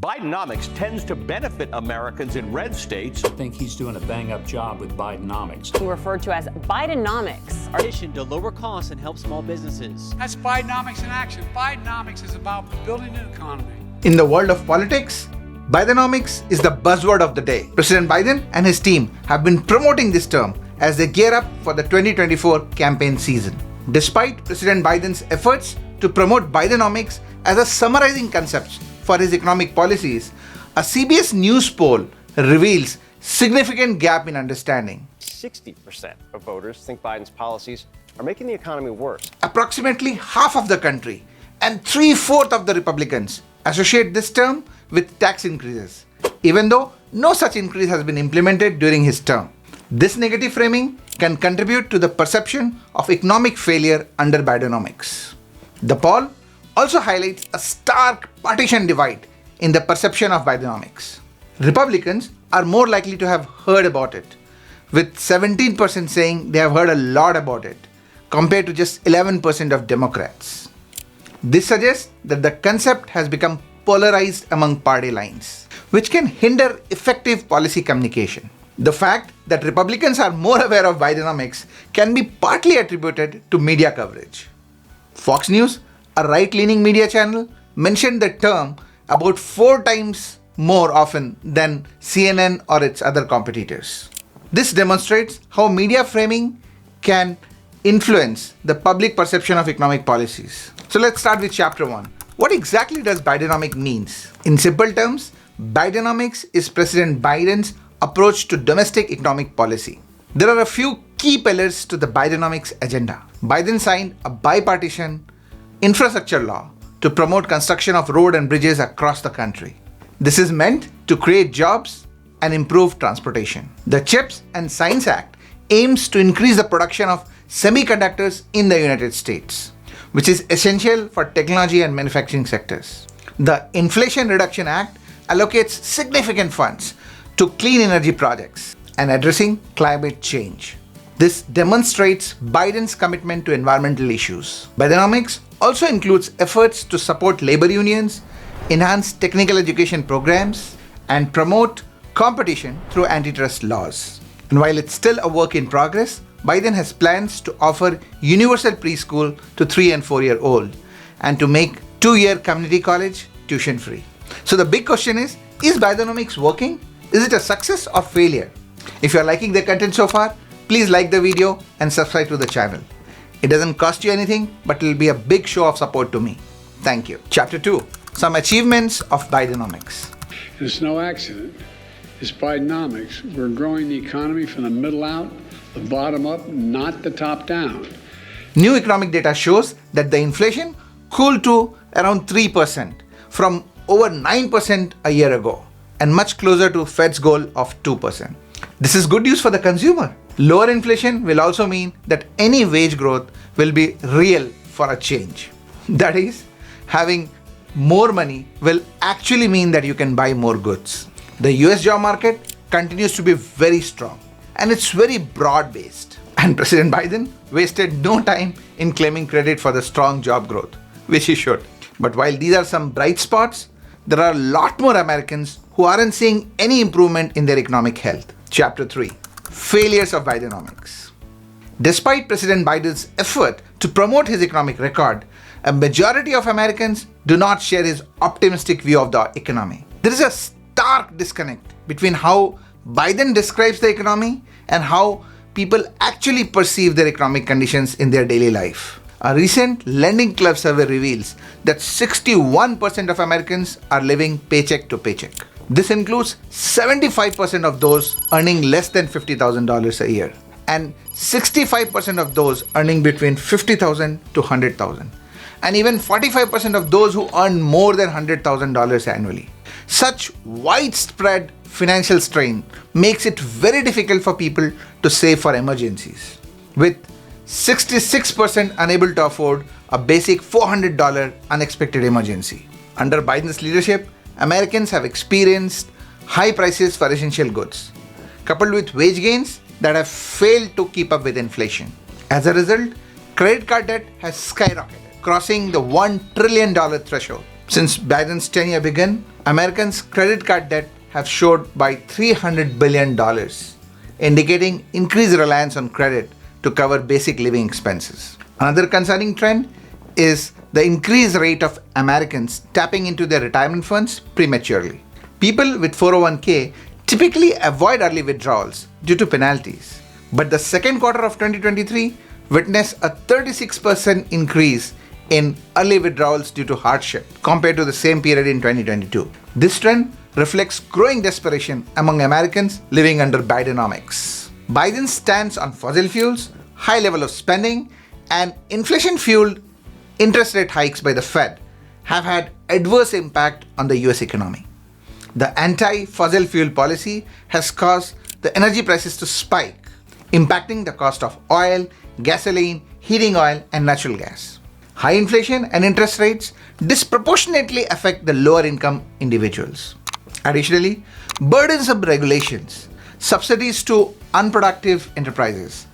Bidenomics tends to benefit Americans in red states. I think he's doing a bang-up job with Bidenomics. Referred to as Bidenomics. Our mission to lower costs and help small businesses. That's Bidenomics in action. Bidenomics is about building an economy. In the world of politics, Bidenomics is the buzzword of the day. President Biden and his team have been promoting this term as they gear up for the 2024 campaign season. Despite President Biden's efforts to promote Bidenomics as a summarizing concept for his economic policies, a CBS News poll reveals significant gap in understanding. 60% of voters think Biden's policies are making the economy worse. Approximately half of the country and 3/4 of the Republicans associate this term with tax increases, even though no such increase has been implemented during his term. This negative framing can contribute to the perception of economic failure under Bidenomics. The poll also highlights a stark partisan divide in the perception of Bidenomics. Republicans are more likely to have heard about it, with 17% saying they have heard a lot about it, compared to just 11% of Democrats. This suggests that the concept has become polarized among party lines, which can hinder effective policy communication. The fact that Republicans are more aware of Bidenomics can be partly attributed to media coverage. Fox News, a right-leaning media channel, mentioned the term about 4 times more often than CNN or its other competitors. This demonstrates how media framing can influence the public perception of economic policies. So let's start with Chapter 1. What exactly does Bidenomics means? In simple terms, Bidenomics is President Biden's approach to domestic economic policy. There are a few key pillars to the Bidenomics agenda. Biden signed a bipartisan infrastructure law to promote construction of roads and bridges across the country. This is meant to create jobs and improve transportation. The CHIPS and Science Act aims to increase the production of semiconductors in the United States, which is essential for technology and manufacturing sectors. The Inflation Reduction Act allocates significant funds to clean energy projects and addressing climate change. This demonstrates Biden's commitment to environmental issues. Bidenomics also includes efforts to support labor unions, enhance technical education programs, and promote competition through antitrust laws. And while it's still a work in progress, Biden has plans to offer universal preschool to 3 and 4-year-old and to make 2-year community college tuition free. So the big question is Bidenomics working? Is it a success or failure? If you're liking the content so far, please like the video and subscribe to the channel. It doesn't cost you anything, but it'll be a big show of support to me. Thank you. Chapter 2. Some achievements of Bidenomics. It's no accident. It's Bidenomics. We're growing the economy from the middle out, the bottom up, not the top down. New economic data shows that the inflation cooled to around 3% from over 9% a year ago and much closer to Fed's goal of 2%. This is good news for the consumer. Lower inflation will also mean that any wage growth will be real for a change. That is, having more money will actually mean that you can buy more goods. The US job market continues to be very strong and it's very broad-based. And President Biden wasted no time in claiming credit for the strong job growth, which he should. But while these are some bright spots, there are a lot more Americans who aren't seeing any improvement in their economic health. Chapter 3. Failures of Bidenomics. Despite President Biden's effort to promote his economic record, a majority of Americans do not share his optimistic view of the economy. There is a stark disconnect between how Biden describes the economy and how people actually perceive their economic conditions in their daily life. A recent Lending Club survey reveals that 61% of Americans are living paycheck to paycheck. This includes 75% of those earning less than $50,000 a year and 65% of those earning between $50,000 to $100,000 and even 45% of those who earn more than $100,000 annually. Such widespread financial strain makes it very difficult for people to save for emergencies, with 66% unable to afford a basic $400 unexpected emergency. Under Biden's leadership, Americans have experienced high prices for essential goods, coupled with wage gains that have failed to keep up with inflation. As a result, credit card debt has skyrocketed, crossing the $1 trillion threshold. Since Biden's tenure began, Americans' credit card debt have soared by $300 billion, indicating increased reliance on credit to cover basic living expenses. Another concerning trend is the increased rate of Americans tapping into their retirement funds prematurely. People with 401k typically avoid early withdrawals due to penalties, but the second quarter of 2023 witnessed a 36% increase in early withdrawals due to hardship compared to the same period in 2022. This trend reflects growing desperation among Americans living under Bidenomics. Biden's stance on fossil fuels, high level of spending, and inflation-fueled interest rate hikes by the Fed have had adverse impact on the US economy. The anti-fossil fuel policy has caused the energy prices to spike, impacting the cost of oil, gasoline, heating oil, and natural gas. High inflation and interest rates disproportionately affect the lower income individuals. Additionally, burdensome regulations, subsidies to unproductive enterprises,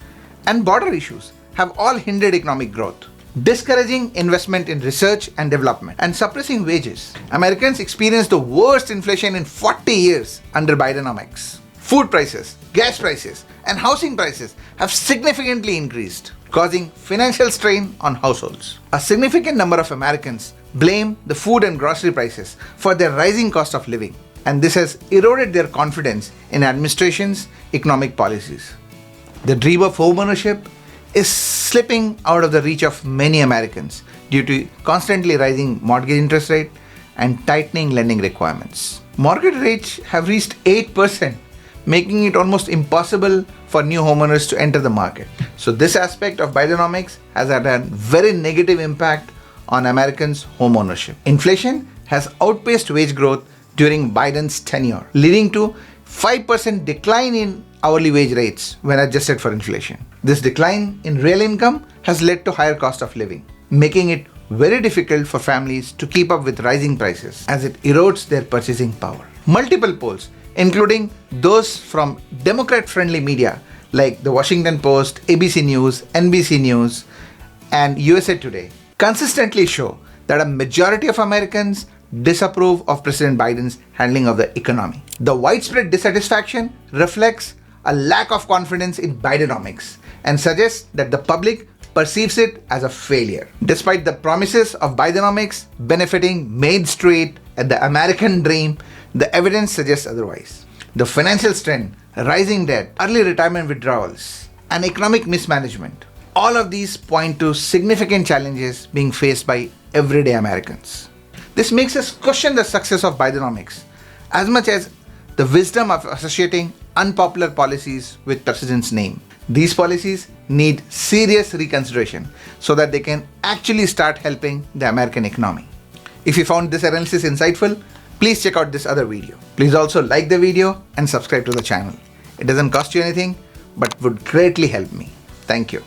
and border issues have all hindered economic growth, discouraging investment in research and development, and suppressing wages. Americans experienced the worst inflation in 40 years under Bidenomics. Food prices, gas prices, and housing prices have significantly increased, causing financial strain on households. A significant number of Americans blame the food and grocery prices for their rising cost of living, and this has eroded their confidence in administration's economic policies. The dream of homeownership is slipping out of the reach of many Americans due to constantly rising mortgage interest rate and tightening lending requirements. Mortgage rates have reached 8%, making it almost impossible for new homeowners to enter the market. So this aspect of Bidenomics has had a very negative impact on Americans' homeownership. Inflation has outpaced wage growth during Biden's tenure, leading to 5% decline in hourly wage rates when adjusted for inflation. This decline in real income has led to higher cost of living, making it very difficult for families to keep up with rising prices as it erodes their purchasing power. Multiple polls, including those from Democrat-friendly media like the Washington Post, ABC News, NBC News, and USA Today, consistently show that a majority of Americans disapprove of President Biden's handling of the economy. The widespread dissatisfaction reflects a lack of confidence in Bidenomics and suggests that the public perceives it as a failure. Despite the promises of Bidenomics benefiting Main Street and the American dream, the evidence suggests otherwise. The financial strain, rising debt, early retirement withdrawals, and economic mismanagement, all of these point to significant challenges being faced by everyday Americans. This makes us question the success of Bidenomics as much as the wisdom of associating unpopular policies with President's name. These policies need serious reconsideration so that they can actually start helping the American economy. If you found this analysis insightful, please check out this other video. Please also like the video and subscribe to the channel. It doesn't cost you anything, but would greatly help me. Thank you.